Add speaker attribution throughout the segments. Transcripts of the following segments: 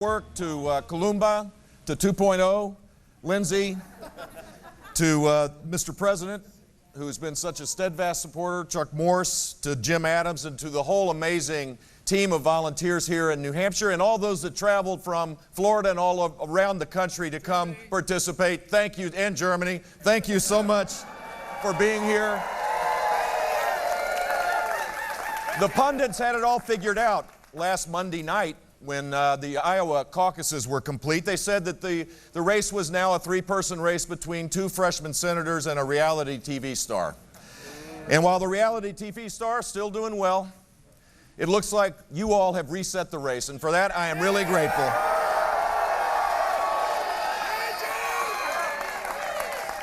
Speaker 1: Work to Kalumba, to 2.0, Lindsay, to Mr. President, who's been such a steadfast supporter, Chuck Morse, to Jim Adams, and to the whole amazing team of volunteers here in New Hampshire, and all those that traveled from Florida and all around the country to come participate. Thank you, and Germany. Thank you so much for being here. The pundits had it all figured out last Monday night when the Iowa caucuses were complete. They said that the race was now a three-person race between two freshman senators and a reality TV star. And while the reality TV star is still doing well, it looks like you all have reset the race, and for that I am really grateful.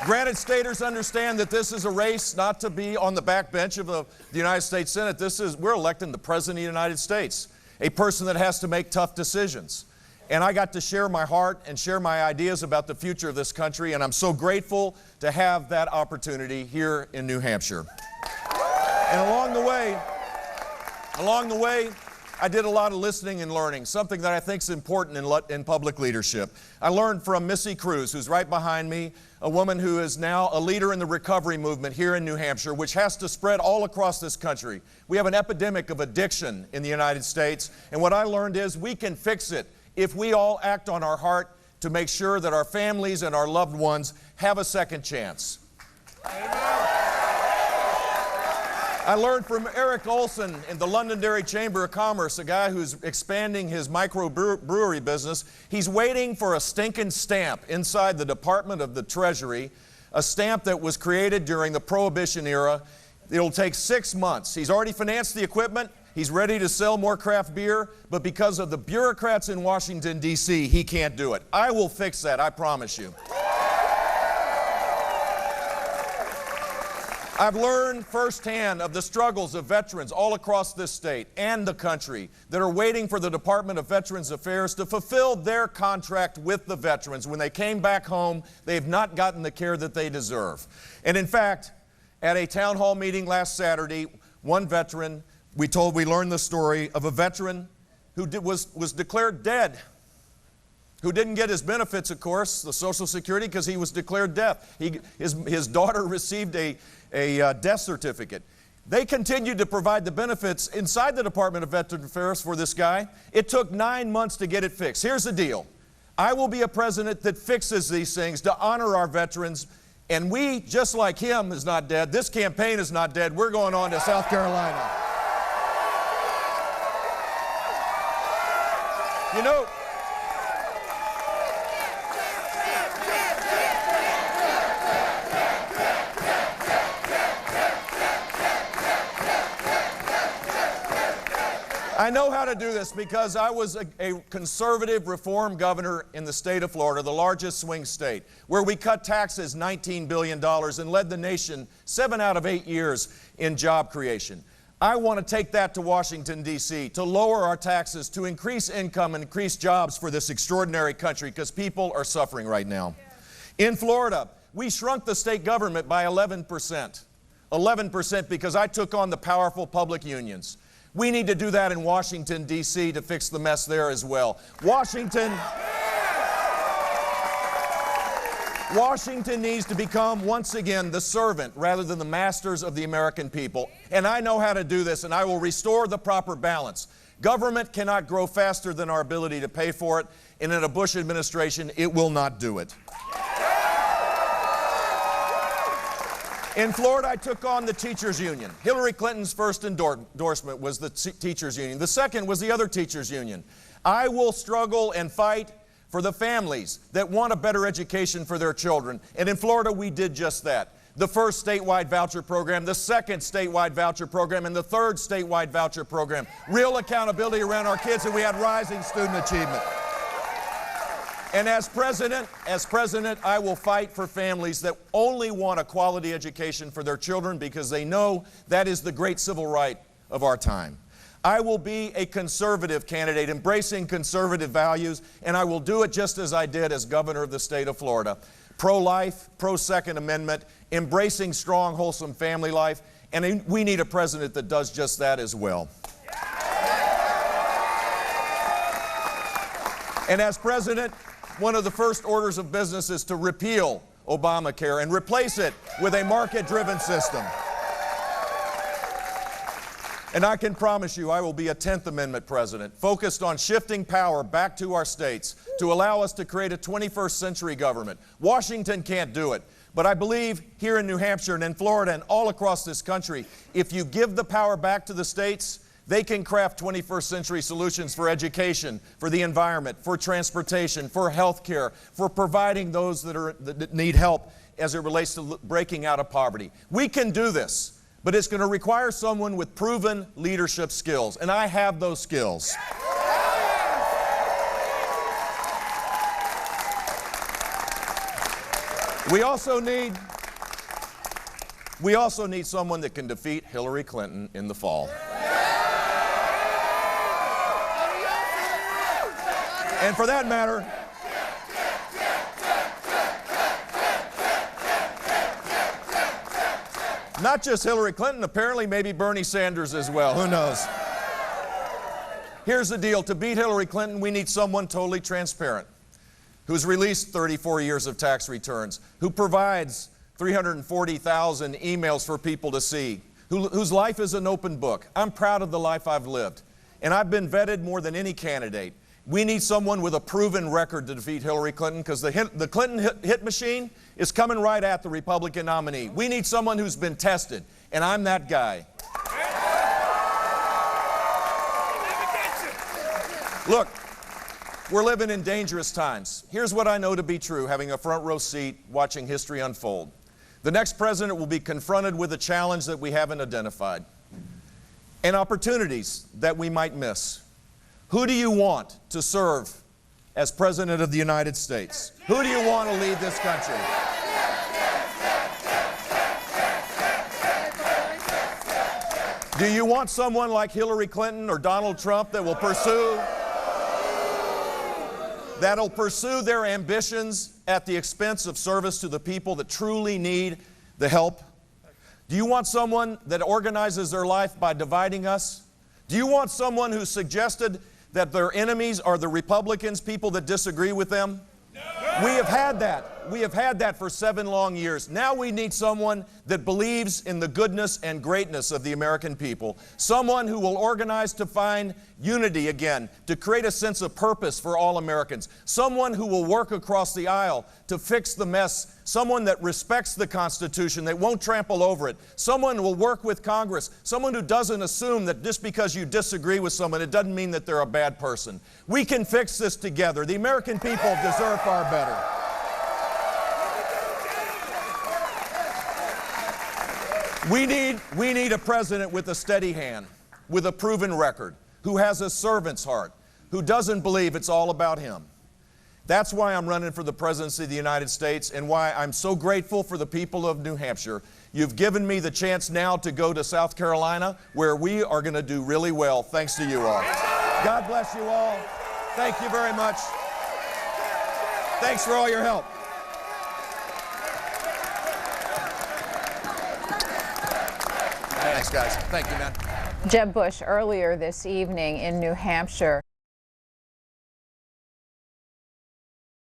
Speaker 1: Granted, staters understand that this is a race not to be on the backbench of the United States Senate. We're electing the President of the United States, a person that has to make tough decisions. And I got to share my heart and share my ideas about the future of this country, and I'm so grateful to have that opportunity here in New Hampshire. And along the way, I did a lot of listening and learning, something that I think is important in public leadership. I learned from Missy Cruz, who's right behind me, a woman who is now a leader in the recovery movement here in New Hampshire, which has to spread all across this country. We have an epidemic of addiction in the United States, and what I learned is we can fix it if we all act on our heart to make sure that our families and our loved ones have a second chance. I learned from Eric Olson in the Londonderry Chamber of Commerce, a guy who's expanding his microbrewery business. He's waiting for a stinking stamp inside the Department of the Treasury, a stamp that was created during the Prohibition era. It'll take 6 months. He's already financed the equipment. He's ready to sell more craft beer, but because of the bureaucrats in Washington, D.C., he can't do it. I will fix that, I promise you. I've learned firsthand of the struggles of veterans all across this state and the country that are waiting for the Department of Veterans Affairs to fulfill their contract with the veterans. When they came back home, they've not gotten the care that they deserve. And in fact, at a town hall meeting last Saturday, one veteran, we learned the story of a veteran who was declared dead, who didn't get his benefits, of course, the Social Security, because he was declared dead. His daughter received a death certificate. They continued to provide the benefits inside the Department of Veterans Affairs for this guy. It took 9 months to get it fixed. Here's the deal. I will be a president that fixes these things to honor our veterans, and we, just like him, is not dead. This campaign is not dead. We're going on to South Carolina. You know, I know how to do this because I was a conservative reform governor in the state of Florida, the largest swing state, where we cut taxes $19 billion and led the nation 7 out of 8 years in job creation. I want to take that to Washington, D.C., to lower our taxes, to increase income and increase jobs for this extraordinary country because people are suffering right now. In Florida, we shrunk the state government by 11%. 11% because I took on the powerful public unions. We need to do that in Washington, D.C. to fix the mess there as well. Washington needs to become, once again, the servant rather than the masters of the American people. And I know how to do this, and I will restore the proper balance. Government cannot grow faster than our ability to pay for it, and in a Bush administration, it will not do it. In Florida, I took on the teachers union. Hillary Clinton's first endorsement was the teachers union. The second was the other teachers union. I will struggle and fight for the families that want a better education for their children. And in Florida, we did just that. The first statewide voucher program, the second statewide voucher program, and the third statewide voucher program. Real accountability around our kids, and we had rising student achievement. And as president, I will fight for families that only want a quality education for their children because they know that is the great civil right of our time. I will be a conservative candidate, embracing conservative values, and I will do it just as I did as governor of the state of Florida. Pro-life, pro-Second Amendment, embracing strong, wholesome family life, and we need a president that does just that as well. And as president, one of the first orders of business is to repeal Obamacare and replace it with a market-driven system. And I can promise you I will be a 10th Amendment president, focused on shifting power back to our states to allow us to create a 21st century government. Washington can't do it. But I believe here in New Hampshire and in Florida and all across this country, if you give the power back to the states, they can craft 21st century solutions for education, for the environment, for transportation, for health care, for providing those that need help as it relates to breaking out of poverty. We can do this, but it's going to require someone with proven leadership skills, and I have those skills. We also need someone that can defeat Hillary Clinton in the fall. And for that matter, not just Hillary Clinton, apparently maybe Bernie Sanders as well. Who knows? Here's the deal. To beat Hillary Clinton, we need someone totally transparent, who's released 34 years of tax returns, who provides 340,000 emails for people to see, whose life is an open book. I'm proud of the life I've lived, and I've been vetted more than any candidate. We need someone with a proven record to defeat Hillary Clinton, because the Clinton hit machine is coming right at the Republican nominee. We need someone who's been tested, and I'm that guy. Look, we're living in dangerous times. Here's what I know to be true, having a front row seat watching history unfold. The next president will be confronted with a challenge that we haven't identified and opportunities that we might miss. Who do you want to serve as President of the United States? Who do you want to lead this country? Do you want someone like Hillary Clinton or Donald Trump that'll pursue their ambitions at the expense of service to the people that truly need the help? Do you want someone that organizes their life by dividing us? Do you want someone who suggested that their enemies are the Republicans, people that disagree with them? No. We have had that. We have had that for 7 long years. Now we need someone that believes in the goodness and greatness of the American people. Someone who will organize to find unity again, to create a sense of purpose for all Americans. Someone who will work across the aisle to fix the mess. Someone that respects the Constitution, that won't trample over it. Someone who will work with Congress. Someone who doesn't assume that just because you disagree with someone, it doesn't mean that they're a bad person. We can fix this together. The American people deserve far better. We need a president with a steady hand, with a proven record, who has a servant's heart, who doesn't believe it's all about him. That's why I'm running for the presidency of the United States, and why I'm so grateful for the people of New Hampshire. You've given me the chance now to go to South Carolina, where we are going to do really well, thanks to you all. God bless you all. Thank you very much. Thanks for all your help. Thanks, guys. Thank you, man.
Speaker 2: Jeb Bush earlier this evening in New Hampshire.